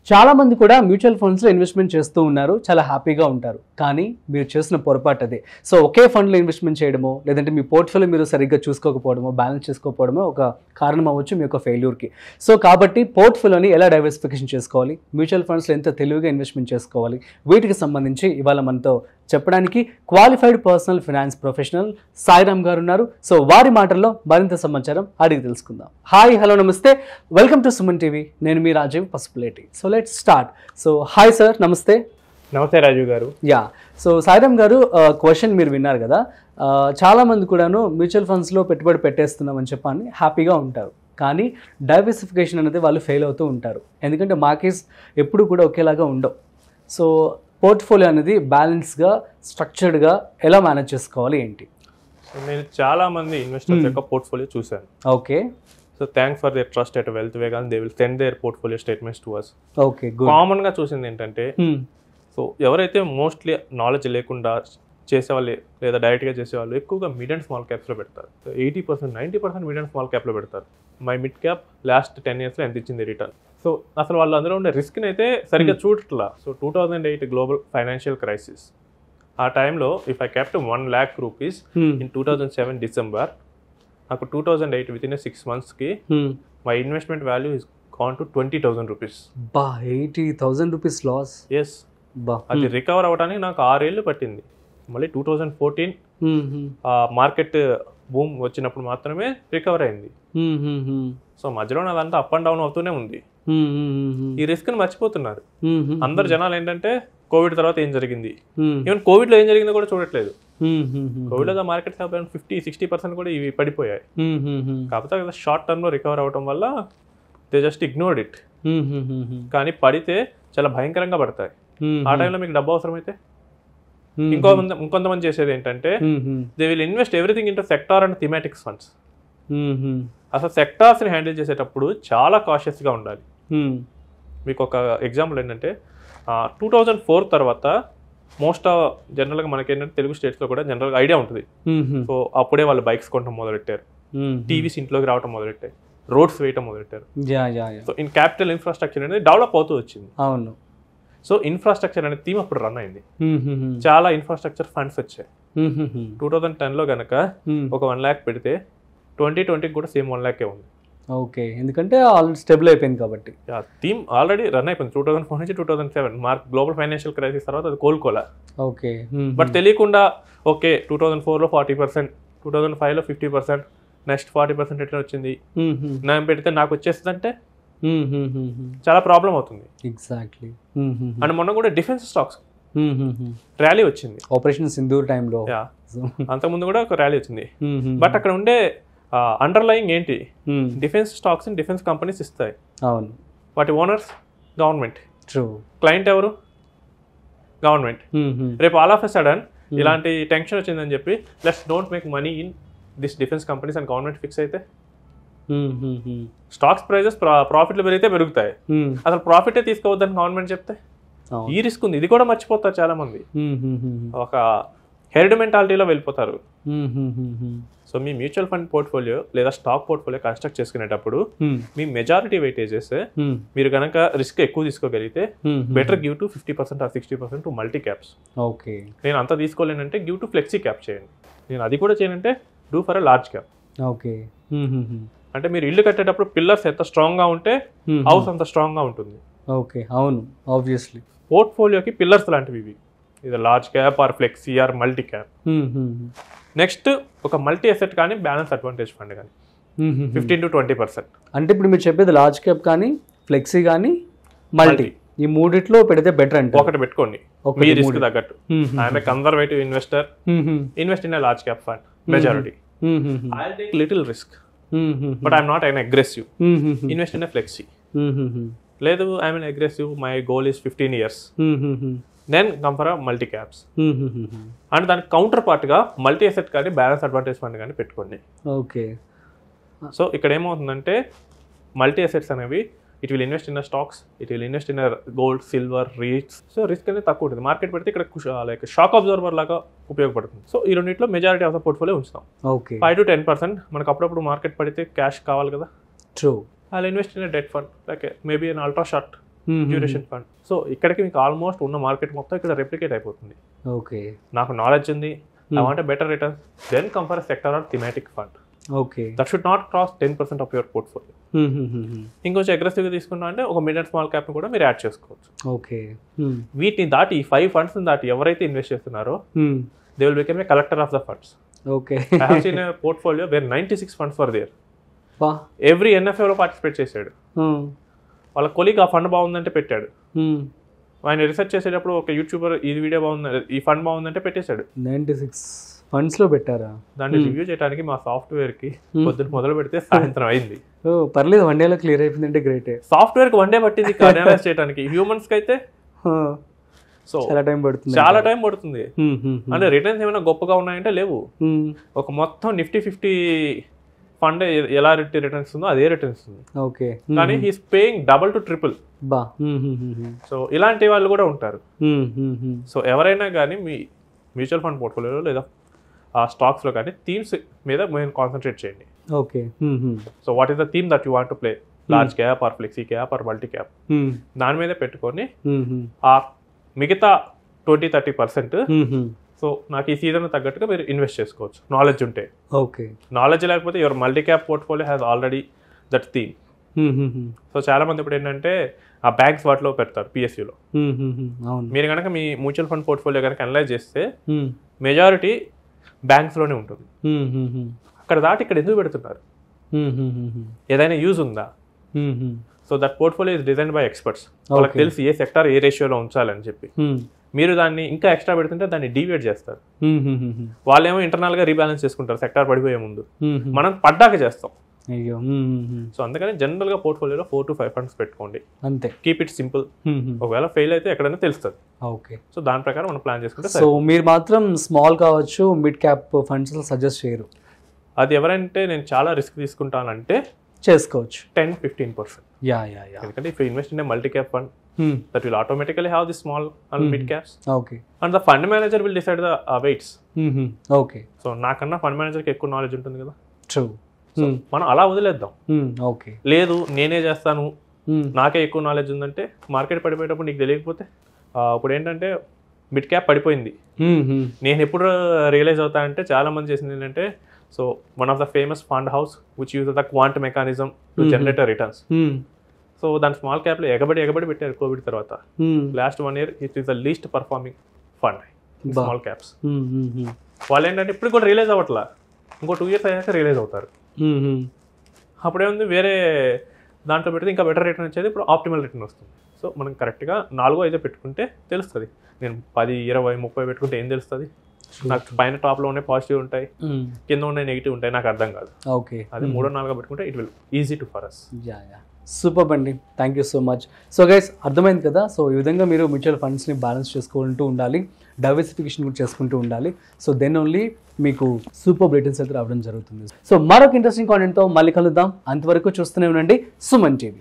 చాలా మంది కూడా మ్యూచువల్ ఫండ్స్లో ఇన్వెస్ట్మెంట్ చేస్తూ ఉన్నారు, చాలా హ్యాపీగా ఉంటారు. కానీ మీరు చేసిన పొరపాటు అదే. సో ఒకే ఫండ్లో ఇన్వెస్ట్మెంట్ చేయడమో, లేదంటే మీ పోర్ట్ఫోలియో మీరు సరిగ్గా చూసుకోకపోవడమో, బ్యాలెన్స్ చేసుకోకపోవడమో ఒక కారణం అవ్వచ్చు మీ యొక్క ఫెయిల్యూర్కి. సో కాబట్టి పోర్ట్ఫోలియోని ఎలా డైవర్సిఫికేషన్ చేసుకోవాలి, మ్యూచువల్ ఫండ్స్లో ఎంత తెలివిగా ఇన్వెస్ట్మెంట్ చేసుకోవాలి, వీటికి సంబంధించి ఇవాళ మనతో చెప్పడానికి qualified personal finance professional Sairam గారు ఉన్నారు. సో వారి మాటల్లో మరింత సమాచారం అడిగి తెలుసుకుందాం. హాయ్, హలో, నమస్తే, వెల్కమ్ టు సుమన్ టీవీ. నేను మీ Rajeev Pasupuleti. So let's start. So hi sir, నమస్తే. నమస్తే రాజీవ్ గారు. యా, సో సాయిరామ్ గారు, క్వశ్చన్ మీరు విన్నారు కదా, చాలామంది కూడాను మ్యూచువల్ ఫండ్స్లో పెట్టుబడి పెట్టేస్తున్నామని చెప్పని హ్యాపీగా ఉంటారు. కానీ డైవర్సిఫికేషన్ అనేది వాళ్ళు ఫెయిల్ అవుతూ ఉంటారు. ఎందుకంటే మార్కెట్స్ ఎప్పుడు కూడా ఒకేలాగా ఉండవు. సో పోర్ట్ఫోలియో అనేది బ్యాలెన్స్గా, స్ట్రక్చర్డ్గా ఎలా మేనేజ్ చేసుకోవాలి ఏంటి? నేను చాలా మంది ఇన్వెస్టర్స్ యొక్క పోర్ట్ఫోలియో చూశాను. Okay. So thanks for their trust at wealth vegan, they will send their portfolio statements to us. Okay, good. కామన్గా చూసింది ఏంటంటే, సో ఎవరైతే మోస్ట్లీ నాలెడ్జ్ లేకుండా చేసేవాళ్ళు లేదా డైరెక్ట్గా చేసేవాళ్ళు ఎక్కువగా మిడ్ అండ్ స్మాల్ క్యాప్స్లో పెడతారు. 80%, 90% మిడ్ అండ్ స్మాల్ క్యాప్లో పెడతారు. మై మిడ్ క్యాప్ లాస్ట్ 10 yearsలో ఎంత ఇచ్చింది రిటర్న్. సో అసలు వాళ్ళు అందులో ఉండే రిస్క్ని అయితే సరిగ్గా చూడట్లా. సో 2008 గ్లోబల్ ఫైనాన్షియల్ క్రైసిస్, ఆ టైంలో if I kept 1 lakh rupees in 2007 December, నాకు 2008 విత్ ఇన్ 6 monthsకి my investment value is gone to 20,000 rupees. 80,000 rupees loss. Yes, అది రికవర్ అవ్వడానికి నాకు 6 years పట్టింది. మళ్ళీ 2014 మార్కెట్ బూమ్ వచ్చినప్పుడు మాత్రమే రికవర్ అయింది. సో మధ్యలో అదంతా అప్ అండ్ డౌన్ అవుతూనే ఉంది. ఈ రిస్క్ ని మర్చిపోతున్నారు అందరు జనాలు. ఏంటంటే కోవిడ్ తర్వాత ఏం జరిగింది, ఈవెన్ కోవిడ్ లో ఏం జరిగిందో కూడా చూడట్లేదు. కోవిడ్ లో మార్కెట్ 50-60% కూడా ఇవి పడిపోయాయి. కాకపోతే షార్ట్ టర్మ్ లో రికవర్ అవడం వల్ల దే జస్ట్ ఇగ్నోర్డ్ ఇట్. కానీ చాలా భయంకరంగా పడతాయి. ఆ టైంలో మీకు డబ్బు అవసరమైతే ఇంకొంతమంది చేసేది ఏంటంటే, they will invest everything into sector and thematics funds. అసలు సెక్టార్స్ ని హ్యాండిల్ చేసేటప్పుడు చాలా కాషియస్ గా ఉండాలి. మీకు ఒక ఎగ్జాంపుల్ ఏంటంటే, 2004 తర్వాత మోస్ట్ జనరల్గా మనకి ఏంటంటే తెలుగు స్టేట్స్ లో కూడా జనరల్గా ఐడియా ఉంటుంది. సో అప్పుడే వాళ్ళు బైక్స్ కొనడం మొదలెట్టారు, టీవీస్ ఇంట్లోకి రావడం మొదలెట్టారు, రోడ్స్ వేయటం మొదలెట్టారు. సో ఇన్ క్యాపిటల్ ఇన్ఫ్రాస్ట్రక్చర్ అనేది డెవలప్ అవుతూ వచ్చింది. అవును. సో ఇన్ఫ్రాస్ట్రక్చర్ అనే థీమ్ అప్పుడు రన్ అయింది. చాలా ఇన్ఫ్రాస్ట్రక్చర్ ఫండ్స్ వచ్చాయి. 2010లో కనుక ఒక 1 lakh పెడితే 2020 కూడా సేమ్ 1 lakh ఉంది. ఓకే, ఎందుకంటే ఆల్రెడీ స్టేబుల్ అయిపోయింది కాబట్టి. థీమ్ ఆల్రెడీ రన్ అయిపోయింది. 2004 నుంచి 2007 గ్లోబల్ ఫైనాన్షియల్ క్రైసిస్ తర్వాత అది కోలుకోలే. ఓకే, బట్ తెలియకుండా ఓకే 2004లో 40%, 2005లో 50%, నెక్స్ట్ 40% ఎట్లా వచ్చింది, నేను పెడితే నాకు వచ్చేస్తుంది అంటే చాలా ప్రాబ్లం అవుతుంది. ఎగ్జాక్ట్లీ. అండ్ మొన్న కూడా డిఫెన్స్ స్టాక్స్ ర్యాలీ వచ్చింది ఆపరేషన్ సింధూర్ టైంలో. అంతకుముందు కూడా ఒక ర్యాలీ వచ్చింది. బట్ అక్కడ ఉండే అండర్లయింగ్ ఏంటి, డిఫెన్స్ స్టాక్స్ డిఫెన్స్ కంపెనీస్ ఇస్తాయి. అవును. వాటి ఓనర్స్ గవర్నమెంట్. ట్రూ. క్లయింట్ ఎవరు? గవర్నమెంట్. రేపు ఆల్ ఆఫ్ ఎ సడన్ ఇలాంటి టెన్షన్ వచ్చిందని చెప్పి let's don't make money in this defence companies అని గవర్నమెంట్ ఫిక్స్ అయితే స్టాక్స్ ప్రైజెస్ ప్రాఫిట్లు పెరిగితే పెరుగుతాయి. అసలు ప్రాఫిటే తీసుకోవద్దని గవర్నమెంట్ చెప్తే ఈ రిస్క్ ఉంది. ఇది కూడా మర్చిపోతారు చాలా మంది. ఒక హెర్డ్ మెంటాలిటీలో వెళ్ళిపోతారు. సో మీ మ్యూచువల్ ఫండ్ పోర్ట్ఫోలియో లేదా స్టాక్ పోర్ట్ఫోలియో కన్స్ట్రక్ట్ చేసుకునేటప్పుడు మీ మెజారిటీ వెయిటేజెస్ మీరు కనుక రిస్క్ ఎక్కువ తీసుకోగలిగితే better give to 50% or 60% to multi caps. Okay, నేను అంత తీసుకోలేనంటే గివ్ టు ఫ్లెక్సీ క్యాప్ చేయండి. నేను అది కూడా చేయనంటే do for a large cap. Okay. అంటే మీరు ఇల్లు కట్టేటప్పుడు పిల్లర్స్ ఎంత స్ట్రాంగ్ గా ఉంటే హౌస్ అంత స్ట్రాంగ్ గా ఉంటుంది. ఓకే, అవును, ఆబ్వియస్లీ. పోర్ట్ఫోలియోకి పిల్లర్స్ లాంటివి ఇవి, ఇది large cap or flexi or multi cap. Next ఒక మల్టీ అసెట్ కానీ బ్యాలెన్స్ అడ్వాంటేజ్ ఫండ్ కానీ 15-20%. అంటే ఇప్పుడు మీరు చెప్పేది లార్జ్ క్యాప్ కానీ ఫ్లెక్సీ కానీ మల్టీ, ఈ మూడిట్లో పెడితే బెటర్ అంటే ఒకటి పెట్టుకోండి మీ రిస్క్ తగ్గట్టు. I'm a conservative investor, invest in a large cap fund majority. I take little risk but I'm not an aggressive. Invest in a flexi. లేదు I'm an aggressive, my goal is 15 years, then come for multi caps. And దానికి counter part గా multi asset కానీ balance advantage fund కానీ పెట్టుకోండి. Okay. So ఇక్కడ ఏమవుతుందంటే multi assets అనేవి it will invest in stocks, it will invest in gold, silver, REITs. So risk అనేది తక్కువ ఉంటుంది. మార్కెట్ పెడితే ఇక్కడ లైక్ షాక్ అబ్జర్వర్ లాగా ఉపయోగపడుతుంది. సో ఈ రెండింటిలో మెజారిటీ ఆఫ్ ద పోర్ట్ఫోలియో ఉంచుతాం. ఓకే. 5-10%. మనకు అప్పుడప్పుడు మార్కెట్ పడితే క్యాష్ కావాలి కదా. True. I'll invest in a debt fund, like maybe an ultra short duration fund. So ఇక్కడికి మీకు ఆల్మోస్ట్ ఉన్న మార్కెట్ మొత్తం ఇక్కడ రెప్లికేట్ అయిపోతుంది. ఓకే, నాకు నాలెడ్జ్ ఉంది, I want better return, then come for sector or thematic fund. Okay, that should not cross 10% of your portfolio. ఇంకొంచెం అగ్రెసివ్గా తీసుకున్నా అంటే ఒక మిడ్ అండ్ స్మాల్ క్యాప్ని కూడా మీరు యాడ్ చేసుకోవచ్చు. ఓకే, వీటిని దాటి 5 ఫండ్స్ని దాటి ఎవరైతే ఇన్వెస్ట్ చేస్తున్నారో they will become a collector of the funds. Okay, I have seen a portfolio where 96 funds for there. Every ఎన్ఎఫ్ఏలో పార్టిసిపేట్ చేశాడు. వాళ్ళ కొలీగ్ ఆ ఫండ్ బాగుందంటే పెట్టాడు. ఆయన రీసెర్చ్ చేసేటప్పుడు ఒక యూట్యూబర్ ఈ వీడియో బాగుంది, ఈ ఫండ్ బాగుందంటే పెట్టేశాడు. 96 ఫండ్స్లో పెట్టారా? దాన్ని రివ్యూ చేయడానికి మా సాఫ్ట్వేర్కి పొద్దున్న మొదలు పెడితే సాయంత్రం అయింది. పర్లేదు, 1 డేలో క్లియర్ అయిపోయిందంటే గ్రేటే. సాఫ్ట్వేర్కి 1 డే పట్టింది అనలైజ్ చేయడానికి, హ్యూమన్స్కి అయితే సో చాలా టైం పడుతుంది. చాలా టైం పడుతుంది. అంటే రిటర్న్స్ ఏమైనా గొప్పగా ఉన్నాయంటే లేవు. ఒక మొత్తం నిఫ్టీ 50 ఫండ్ ఎలా రిటర్న్స్ ఉందో అదే రిటర్న్స్ ఉంది. ఓకే, కానీ he's paying double to triple. బా. సో ఇలాంటి వాళ్ళు కూడా ఉంటారు. సో ఎవరైనా కానీ మీ మ్యూచువల్ ఫండ్ పోర్ట్ఫోలియోలో లేదా ఆ స్టాక్స్లో కానీ థీమ్స్ మీద మేము కాన్సన్ట్రేట్ చేయండి. Okay, so what is the theme that you want to play, large cap or flexi cap or multi cap, దాని మీద పెట్టుకొని ఆ మిగతా 20-30% సో నాకు ఈ సీజన్ తగ్గట్టుగా మీరు ఇన్వెస్ట్ చేసుకోవచ్చు నాలెడ్జ్ ఉంటే. ఓకే, నాలెడ్జ్ లేకపోతే your multi cap portfolio has already that theme. So చాలా మంది ఇప్పుడు ఏంటంటే ఆ బ్యాంక్స్ వాటిలో పెడతారు పిఎస్యూలో. మీరు కనుక మీ మ్యూచువల్ ఫండ్ పోర్ట్ఫోలియో కనుక అనలైజ్ చేస్తే మెజారిటీ బ్యాంక్స్లోనే ఉంటుంది. అక్కడ దాటి ఇక్కడ ఎందుకు పెడుతున్నారు? ఏదైనా యూజ్ ఉందా? So that portfolio is design by experts. వాళ్ళకి తెలిసి ఏ సెక్టార్ ఏ రేషియోలో ఉంచాలని చెప్పి. మీరు దాన్ని ఇంకా ఎక్స్ట్రా పెడుతుంటే దాన్ని డీవియేట్ చేస్తారు. వాళ్ళేమో ఇంటర్నల్ గా రీబ్యాలెన్స్ చేసుకుంటారు సెక్టార్ పడిపోయే ముందు, మనం పడ్డాక చేస్తాం. అయ్యో. సో అందుకని జనరల్ గా పోర్ట్ఫోలియోలో 4 to 5 ఫండ్స్ పెట్టుకోండి, అంతే. Keep it simple. ఒకవేళ ఫెయిల్ అయితే ఎక్కడైనా తెలుస్తుంది. ఓకే, సో దాని ప్రకారం మనం ప్లాన్ చేసుకుంటే. సో మీరు మాత్రం స్మాల్ కావచ్చు, మిడ్ క్యాప్ ఫండ్స్ సజెస్ట్ చేయరు? అది ఎవరంటే నేను చాలా రిస్క్ తీసుకుంటానంటే చేసుకోవచ్చు 10-15%. ఎందుకంటే if invest in multi cap fund that will automatically have the small and mid caps. Okay. And the fund manager will decide the weights. Okay. So నాకన్నా fund మేనేజర్కి ఎక్కువ నాలెడ్జ్ ఉంటుంది కదా. True. మనం అలా వదిలేద్దాం. ఓకే, లేదు నేనే చేస్తాను, నాకే ఎక్కువ నాలెడ్జ్ ఉందంటే మార్కెట్ పడిపోయేటప్పుడు నీకు తెలియకపోతే ఇప్పుడు ఏంటంటే మిడ్ క్యాప్ పడిపోయింది, నేను ఎప్పుడు రియలైజ్ అవుతా అంటే చాలా మంది చేసింది ఏంటంటే, so one of the famous fund house which use the quant mechanism to generate returns. So దాని స్మాల్ క్యాప్లో ఎగబడి పెట్టారు కోవిడ్ తర్వాత. Last 1 year it is the least performing fund small caps. వాళ్ళు ఏంటంటే ఇప్పుడు కూడా రియలైజ్ అవ్వట్లా, ఇంకో 2 years అయ్యాక రియలైజ్ అవుతారు. అప్పుడేముంది వేరే దాంట్లో పెడితే ఇంకా బెటర్ రిటర్న్ వచ్చేది, ఇప్పుడు ఆప్టిమల్ రిటర్న్ వస్తుంది. సో మనం కరెక్ట్గా 4-5 పెట్టుకుంటే తెలుస్తుంది. నేను 10, 20, 30 పెట్టుకుంటే ఏం తెలుస్తుంది? నాకు పైన టాప్లో ఉండే పాజిటివ్ ఉంటాయి, కింద ఉండే నెగిటివ్ ఉంటాయి, నాకు అర్థం కాదు. ఓకే, అది 3-4 పెట్టుకుంటే it will easy to for us. Super అండి, thank you so much. So guys, అర్థమైంది కదా. సో ఈ విధంగా మీరు మ్యూచువల్ ఫండ్స్ని బ్యాలెన్స్ చేసుకుంటూ ఉండాలి, డైవర్సిఫికేషన్ కూడా చేసుకుంటూ ఉండాలి. సో దెన్ ఓన్లీ మీకు సూపర్ రిటర్న్స్ అయితే రావడం జరుగుతుంది. సో మరొక ఇంట్రెస్టింగ్ కాంటెంట్తో మళ్ళీ కలుద్దాం. అంతవరకు చూస్తూనే ఉండండి సుమన్ టీవీ.